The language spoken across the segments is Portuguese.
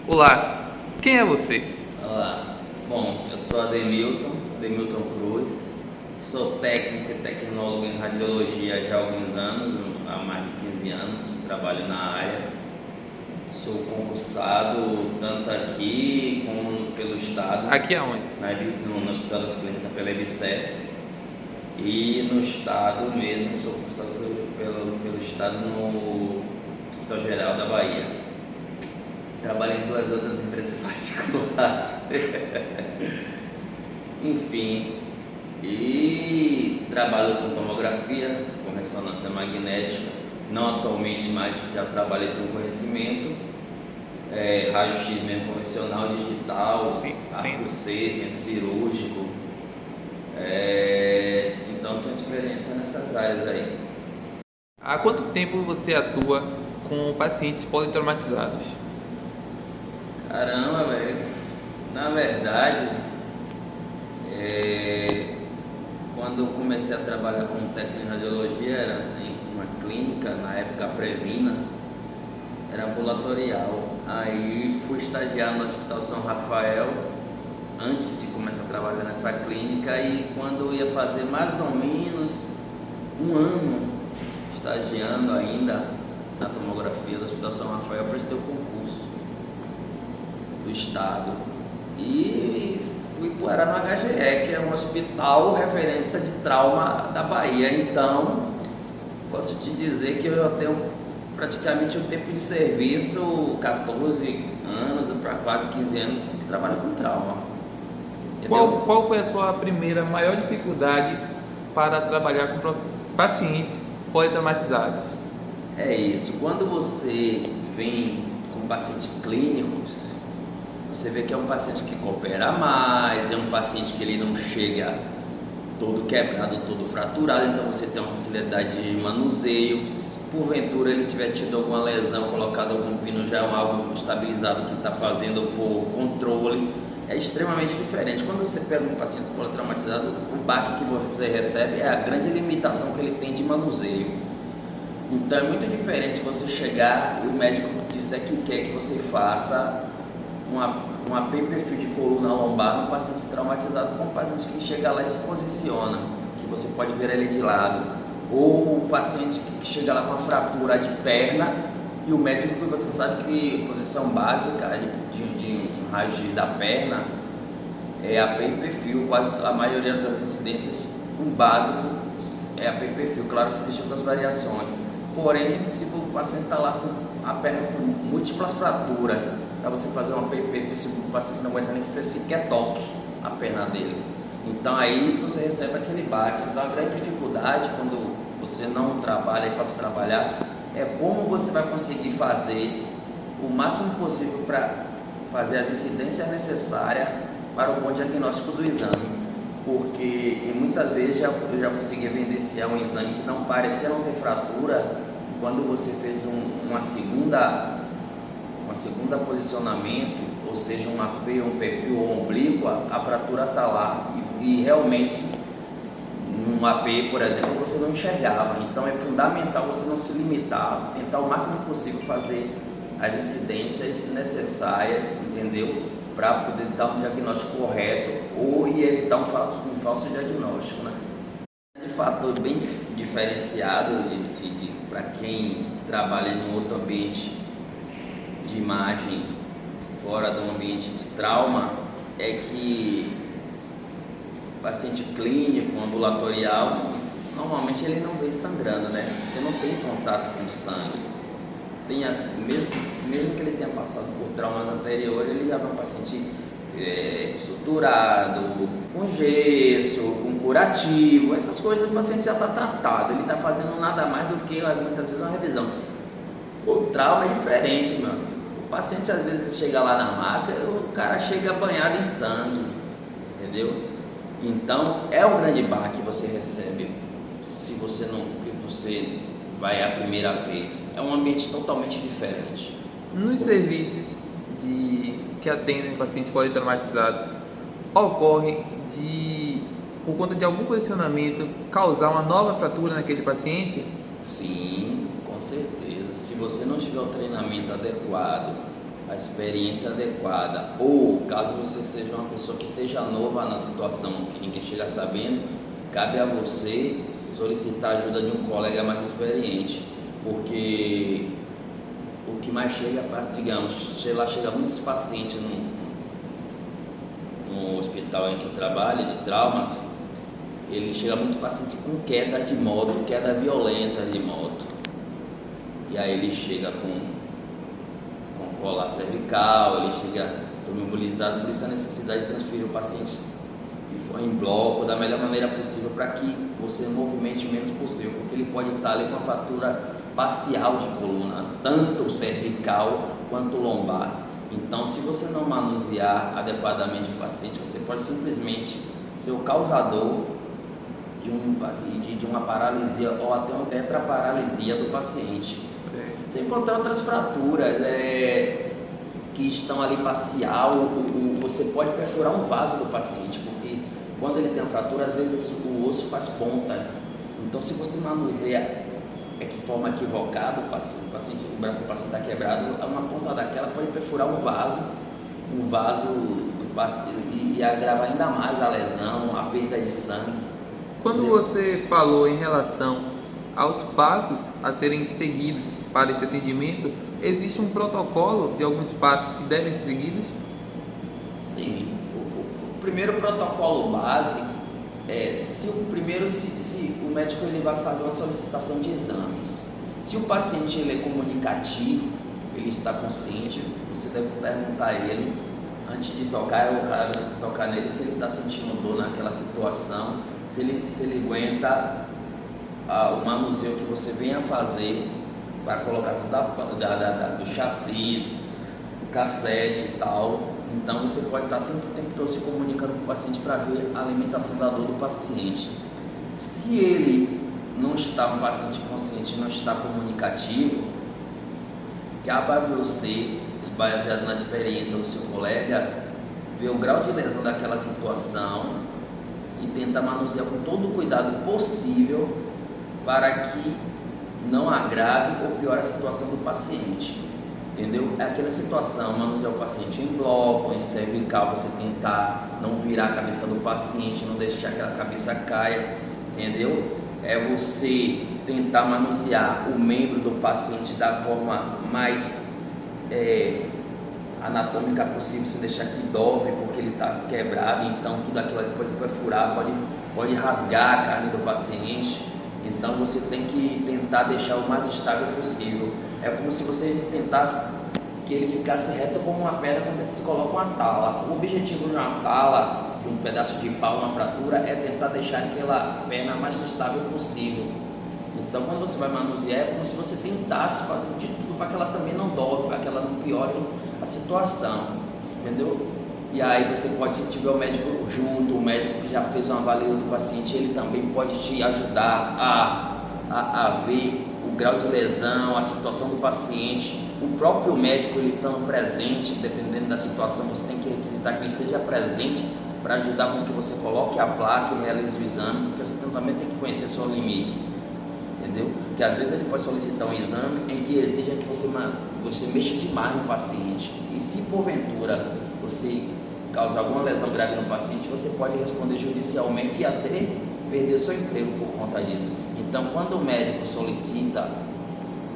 Olá, quem é você? Olá, bom, eu sou Ademilton Cruz, sou técnico e tecnólogo em radiologia já há alguns anos, há mais de 15 anos, trabalho na área, sou concursado tanto aqui como pelo Estado, Aqui aonde? no Hospital das Clínicas pela EBSER, e no Estado mesmo, sou concursado pelo Estado no Hospital Geral da Bahia. Trabalhei em duas outras empresas particulares. Enfim, e trabalho com tomografia, com ressonância magnética, não atualmente, mas já trabalhei com conhecimento, raio-x mesmo convencional, digital, arco C, centro cirúrgico, então tenho experiência nessas áreas aí. Há quanto tempo você atua com pacientes politraumatizados? Caramba, velho, na verdade, quando eu comecei a trabalhar como técnico em radiologia, era em uma clínica, na época Previna, era ambulatorial. Aí fui estagiar no Hospital São Rafael, antes de começar a trabalhar nessa clínica, e quando eu ia fazer mais ou menos um ano estagiando ainda na tomografia do Hospital São Rafael, eu prestei o concurso do Estado e fui para no HGE, que é um hospital referência de trauma da Bahia. Então, posso te dizer que eu tenho praticamente um tempo de serviço, 14 anos para quase 15 anos, que trabalho com trauma. Qual foi a sua primeira maior dificuldade para trabalhar com pacientes politraumatizados? É isso, quando você vem com pacientes clínicos, você vê que é um paciente que coopera mais, é um paciente que ele não chega todo quebrado, todo fraturado, então você tem uma facilidade de manuseio. Se porventura ele tiver tido alguma lesão, colocado algum pino, já é algo estabilizado que está fazendo por controle, é extremamente diferente. Quando você pega um paciente politraumatizado, o baque que você recebe é a grande limitação que ele tem de manuseio. Então é muito diferente você chegar e o médico disser que quer que você faça uma perfil de coluna lombar no paciente traumatizado, com um paciente que chega lá e se posiciona, que você pode ver ele de lado, ou o paciente que chega lá com uma fratura de perna e o médico, que você sabe que posição básica de um raio-x da perna é a perfil, quase a maioria das incidências, um básico é a perfil. Claro que existem outras variações, porém, se o paciente está lá com a perna com múltiplas fraturas, para você fazer uma PPF, se o paciente não aguenta nem que você sequer toque a perna dele. Então aí você recebe aquele baque. Então a grande dificuldade quando você não trabalha e passa a trabalhar é como você vai conseguir fazer o máximo possível para fazer as incidências necessárias para o bom diagnóstico do exame. Porque muitas vezes eu já consegui evidenciar um exame que não parecia não ter fratura, quando você fez uma segunda posicionamento, ou seja, um perfil ou oblíqua, a fratura está lá e realmente num AP, por exemplo, você não enxergava. Então é fundamental você não se limitar, tentar o máximo possível fazer as incidências necessárias, entendeu? Para poder dar um diagnóstico correto e evitar um falso diagnóstico, né? Um fator bem diferenciado para quem trabalha em outro ambiente de imagem fora do ambiente de trauma é que o paciente clínico, ambulatorial, normalmente ele não vem sangrando, né? Você não tem contato com sangue. Mesmo que ele tenha passado por traumas anteriores, ele já vai um paciente suturado, com gesso, com curativo, essas coisas o paciente já está tratado, ele está fazendo nada mais do que muitas vezes uma revisão. O trauma é diferente, meu amigo. O paciente às vezes chega lá na maca, o cara chega banhado em sangue, entendeu? Então é um grande baque que você recebe se você vai a primeira vez. É um ambiente totalmente diferente. Nos serviços que atendem pacientes politraumatizados, ocorre por conta de algum posicionamento, causar uma nova fratura naquele paciente? Sim, com certeza. Se você não tiver o treinamento adequado a experiência adequada, ou caso você seja uma pessoa que esteja nova na situação, que ninguém chega sabendo, cabe a você solicitar a ajuda de um colega mais experiente, porque o que mais chega, digamos, chega muitos pacientes no hospital em que eu trabalho, de trauma, ele chega muito paciente com queda de moto, queda violenta de moto, e aí ele chega com colar cervical, ele chega todo imobilizado, por isso a necessidade de transferir o paciente em bloco da melhor maneira possível para que você movimente o menos possível, porque ele pode estar ali com a fratura parcial de coluna, tanto cervical quanto lombar. Então, se você não manusear adequadamente o paciente, você pode simplesmente ser o causador de uma paralisia ou até uma tetraparalisia do paciente. Sem contar outras fraturas que estão ali parcial, você pode perfurar um vaso do paciente, porque quando ele tem uma fratura, às vezes o osso faz pontas. Então, se você manuseia de forma equivocada, o braço do paciente está quebrado, uma ponta daquela pode perfurar um vaso do paciente e agravar ainda mais a lesão, a perda de sangue. Quando você falou em relação aos passos a serem seguidos para esse atendimento, existe um protocolo de alguns passos que devem ser seguidos? Sim. O primeiro protocolo básico é se o médico ele vai fazer uma solicitação de exames. Se o paciente ele é comunicativo, ele está consciente, você deve perguntar a ele antes de tocar, ou cada vez que tocar nele, se ele está sentindo dor naquela situação, se ele aguenta o manuseio que você venha fazer para a colocação do chassi, do cassete e tal. Então você pode estar sempre o tempo todo se comunicando com o paciente para ver a alimentação da dor do paciente. Se ele não está, um paciente consciente não está comunicativo, cabe a você, baseado na experiência do seu colega, ver o grau de lesão daquela situação e tentar manusear com todo o cuidado possível para que não agrave ou piore a situação do paciente. Entendeu? É aquela situação, manusear o paciente em bloco, em cervical, você tentar não virar a cabeça do paciente, não deixar que a cabeça caia, entendeu? É você tentar manusear o membro do paciente da forma mais anatômica possível, sem deixar que dobre, porque ele está quebrado, então tudo aquilo pode perfurar, pode rasgar a carne do paciente. Então você tem que tentar deixar o mais estável possível. É como se você tentasse que ele ficasse reto como uma pedra quando ele se coloca uma tala. O objetivo de uma tala, de um pedaço de pau, uma fratura, é tentar deixar aquela perna mais estável possível. Então quando você vai manusear, é como se você tentasse fazer de tudo para que ela também não dobre, para que ela não piore a situação, entendeu? E aí você pode, se tiver o médico junto, o médico que já fez uma avaliação do paciente, ele também pode te ajudar a ver o grau de lesão, a situação do paciente. O próprio médico, ele estando presente, dependendo da situação, você tem que requisitar que ele esteja presente para ajudar com que você coloque a placa e realize o exame, porque você também tem que conhecer seus limites, entendeu? Porque às vezes ele pode solicitar um exame em que exija que você mexa demais no paciente, e se porventura você causar alguma lesão grave no paciente, você pode responder judicialmente e até perder seu emprego por conta disso. Então, quando o médico solicita,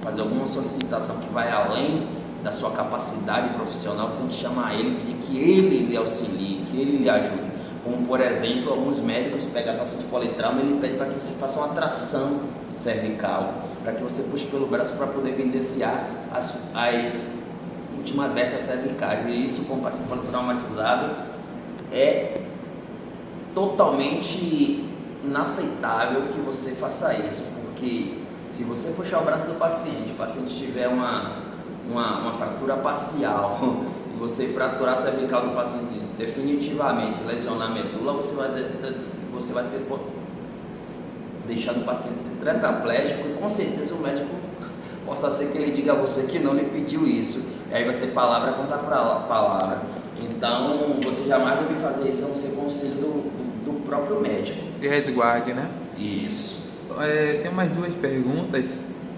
fazer alguma solicitação que vai além da sua capacidade profissional, você tem que chamar ele, pedir que ele lhe auxilie, que ele lhe ajude. Como, por exemplo, alguns médicos pegam paciente politrauma, ele pede para que você faça uma tração cervical, para que você puxe pelo braço para poder evidenciar as últimas vértebras cervicais. E isso, com o paciente politraumatizado, é totalmente inaceitável que você faça isso, porque se você puxar o braço do paciente, o paciente tiver uma fratura parcial e você fraturar a cervical do paciente definitivamente, lesionar a medula, você vai ter deixado o paciente tetraplégico, e com certeza o médico possa ser que ele diga a você que não lhe pediu isso, e aí vai ser palavra contra palavra. Então você jamais deve fazer isso a não ser conselho do próprio médico. Se resguarde, né? Isso. Tem mais duas perguntas.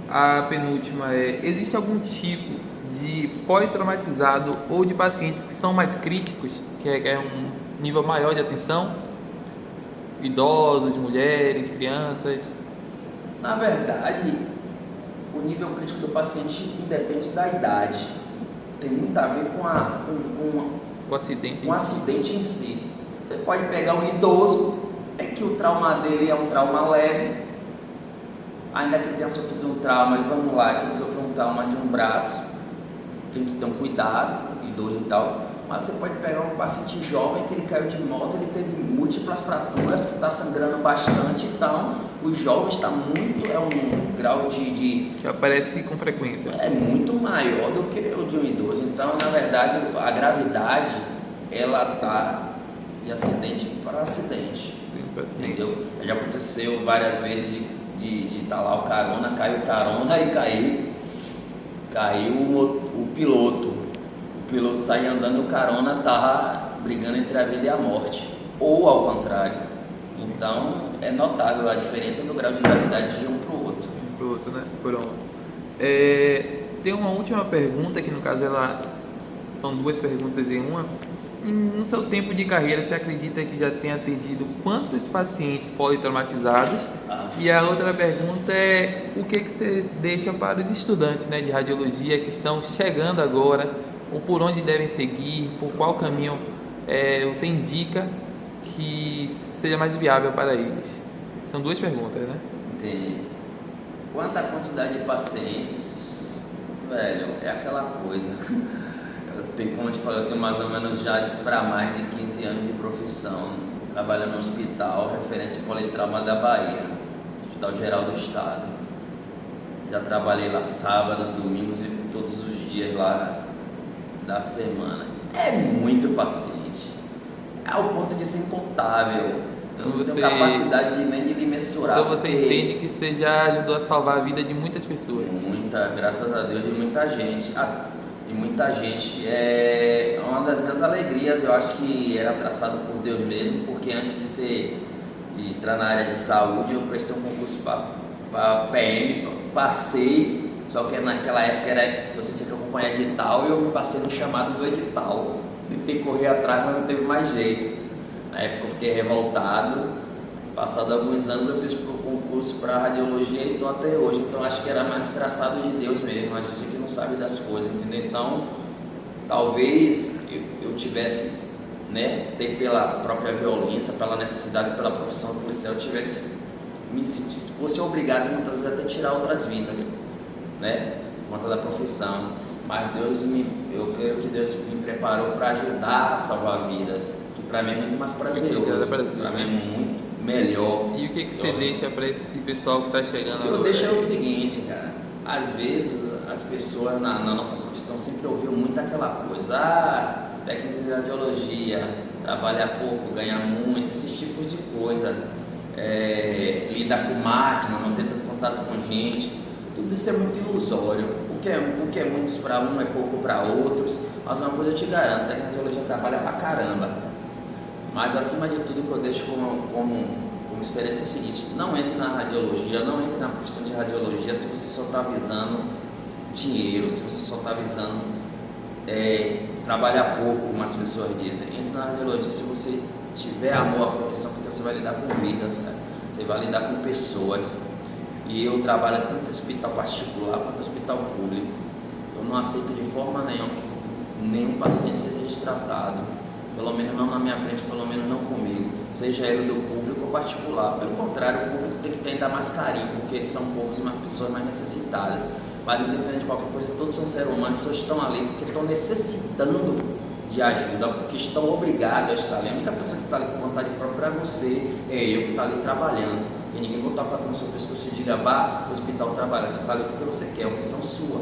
A penúltima é: existe algum tipo de politraumatizado ou de pacientes que são mais críticos, que requerem um nível maior de atenção? Idosos, mulheres, crianças? Na verdade, o nível crítico do paciente independe da idade. Tem muito a ver O acidente. com o acidente em si. Você pode pegar um idoso, é que o trauma dele é um trauma leve, ainda que ele tenha sofrido um trauma, vamos lá, que ele sofreu um trauma de um braço, tem que ter um cuidado, idoso e tal. Mas você pode pegar um paciente jovem que ele caiu de moto, ele teve múltiplas fraturas, que está sangrando bastante, então os jovens está muito, é um grau que aparece com frequência. é muito maior do que o de um idoso. Então, na verdade, a gravidade, ela está de acidente para acidente. Sim, para acidente. Entendeu? Já aconteceu várias vezes de estar lá o carona, caiu o carona e caiu o piloto. O piloto saía andando, o carona estava brigando entre a vida e a morte, ou ao contrário. Então é notável a diferença do grau de gravidade de um para o outro. Para o outro, né? Pronto. Tem uma última pergunta, que no caso são duas perguntas em uma. No seu tempo de carreira, você acredita que já tenha atendido quantos pacientes politraumatizados? E a outra pergunta é o que você deixa para os estudantes, né, de radiologia que estão chegando agora, ou por onde devem seguir, por qual caminho você indica que seja mais viável para eles? São duas perguntas, né? Entendi. Quanto à quantidade de pacientes, velho, é aquela coisa. Como eu te falei, eu tenho mais ou menos já para mais de 15 anos de profissão, trabalhando no hospital referente ao politrauma da Bahia, Hospital Geral do Estado. Já trabalhei lá sábados, domingos e todos os dias lá da semana. É muito paciente, é ao ponto de ser incontável. Então não tenho capacidade nem de mensurar. Então você entende que você já ajudou a salvar a vida de muitas pessoas? Muita, graças a Deus, de muita gente. E muita gente, é uma das minhas alegrias, eu acho que era traçado por Deus mesmo, porque antes de entrar na área de saúde, eu prestei um concurso para PM, passei, só que naquela época você tinha que acompanhar edital, e eu me passei no chamado do edital, tentei correr atrás, mas não teve mais jeito. Na época eu fiquei revoltado, passado alguns anos eu fiz o concurso para radiologia e estou até hoje, então acho que era mais traçado de Deus mesmo, a gente aqui não sabe das coisas, entendeu? Então, talvez eu tivesse, né, até pela própria violência, pela necessidade, pela profissão policial, eu tivesse, fosse obrigado muitas vezes até tirar outras vidas, né, por conta da profissão, mas eu creio que Deus me preparou para ajudar a salvar vidas, que para mim é muito mais prazeroso, para mim é muito melhor. E o que você deixa para esse pessoal que está chegando agora? O que eu deixo é o seguinte, cara, às vezes as pessoas na nossa profissão sempre ouviram muito aquela coisa, técnico de radiologia, trabalhar pouco, ganhar muito, esses tipos de coisa, lidar com máquina, não ter tanto contato com gente, tudo isso é muito ilusório. O que é muitos para um é pouco para outros, mas uma coisa eu te garanto, a técnico de radiologia trabalha pra caramba. Mas acima de tudo, o que eu deixo como experiência é o seguinte: não entre na radiologia, não entre na profissão de radiologia se você só está visando dinheiro, se você só está visando trabalhar pouco, como as pessoas dizem. Entre na radiologia se você tiver amor à profissão, porque você vai lidar com vidas, cara. Você vai lidar com pessoas. E eu trabalho tanto em hospital particular quanto em hospital público. Eu não aceito de forma nenhuma que nenhum paciente seja destratado. Pelo menos não na minha frente, pelo menos não comigo, seja ele do público ou particular. Pelo contrário, o público tem que ter ainda mais carinho, porque são pessoas mais necessitadas. Mas independente de qualquer coisa, todos são seres humanos, todos estão ali porque estão necessitando de ajuda, porque estão obrigados a estar ali. A única pessoa que está ali com vontade própria é você, é eu que está ali trabalhando. E ninguém botar falando no seu pescoço e diga, vá ao hospital trabalhar. Você está ali porque você quer, é opção sua.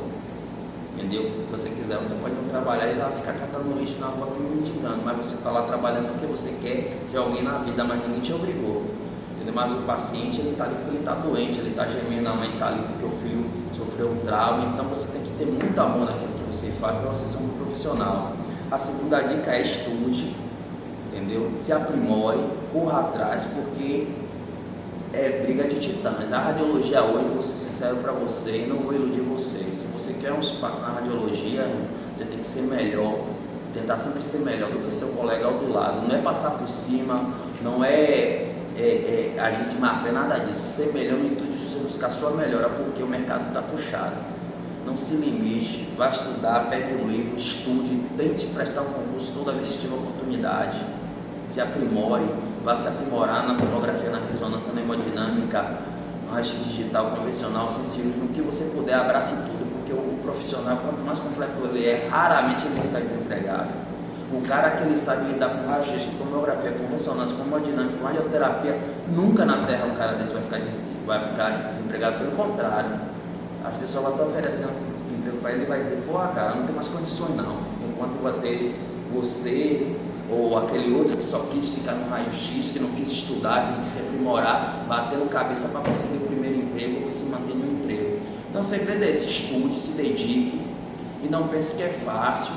Entendeu? Se você quiser, você pode não trabalhar e lá ficar catando lixo na rua mendigando, mas você está lá trabalhando porque você quer ser alguém na vida, mas ninguém te obrigou. Entendeu? Mas o paciente, ele está ali porque ele está doente, ele está gemendo, a mãe está ali porque o filho sofreu um trauma, então você tem que ter muito amor naquilo que você faz para você ser um profissional. A segunda dica é estude, entendeu? Se aprimore, corra atrás, porque é briga de titãs. A radiologia hoje, vou ser sincero para você, e não vou iludir você. Se você você quer um espaço na radiologia, você tem que ser melhor, tentar sempre ser melhor do que o seu colega ao do lado. Não é passar por cima, não é agir de má fé, nada disso. Ser melhor no intuito de você buscar a sua melhora, porque o mercado está puxado. Não se limite, vá estudar, pegue um livro, estude, tente prestar um concurso toda vez que tiver oportunidade. Se aprimore, vá se aprimorar na tomografia, na ressonância, na hemodinâmica, no raio-x digital, convencional, sem cirúrgico, no que você puder, abrace tudo, porque o profissional, quanto mais completo ele é, raramente ele fica desempregado. O cara que ele sabe lidar com raio-x, com tomografia, com ressonância, com hemodinâmica, com radioterapia, nunca na Terra um cara desse vai ficar desempregado, pelo contrário. As pessoas vão estar oferecendo emprego para ele e vai dizer, pô, cara, não tem mais condições não, enquanto vai ter você ou aquele outro que só quis ficar no raio-x, que não quis estudar, que não quis se aprimorar, batendo cabeça para conseguir o primeiro emprego ou se manter no emprego. Então o segredo é esse: estude, se dedique e não pense que é fácil,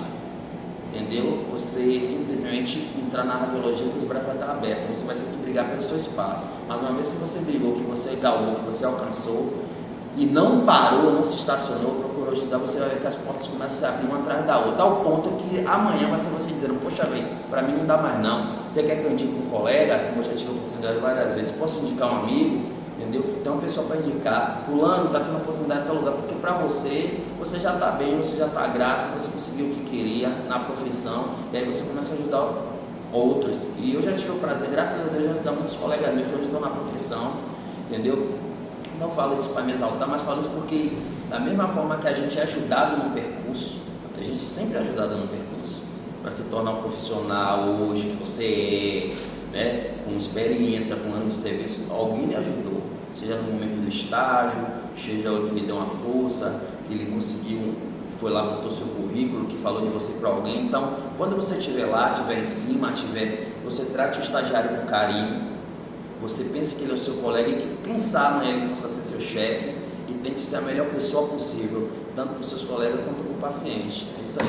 entendeu? Você simplesmente entrar na radiologia que os braços vai estar abertos, você vai ter que brigar pelo seu espaço. Mas uma vez que você brigou, que você galou, que você alcançou e não parou, não se estacionou, procurou estudar, você vai ver que as portas começam a se abrir uma atrás da outra, ao ponto que amanhã vai ser você dizendo, poxa, velho, para mim não dá mais não. Você quer que eu indique um colega, como eu já tive a oportunidade várias vezes, posso indicar um amigo, entendeu? Tem uma pessoa para indicar, fulano está tendo oportunidade em tal lugar, porque para você já está bem, você já está grato, você conseguiu o que queria na profissão, e aí você começa a ajudar outros. E eu já tive o prazer, graças a Deus, de ajudar muitos colegas meus que hoje estão na profissão, entendeu? Não falo isso para me exaltar, mas falo isso porque da mesma forma que a gente é ajudado no percurso, a gente sempre é ajudado no percurso para se tornar um profissional hoje que você é, né, com experiência, com anos de serviço. Alguém lhe ajudou, seja no momento do estágio, seja que lhe deu uma força, que ele conseguiu, foi lá, botou seu currículo, que falou de você para alguém. Então, quando você estiver lá, estiver em cima, você trate o estagiário com carinho. Você pensa que ele é o seu colega e que, quem sabe, ele possa ser seu chefe, e tente ser a melhor pessoa possível, tanto para os seus colegas quanto para o paciente. É isso aí.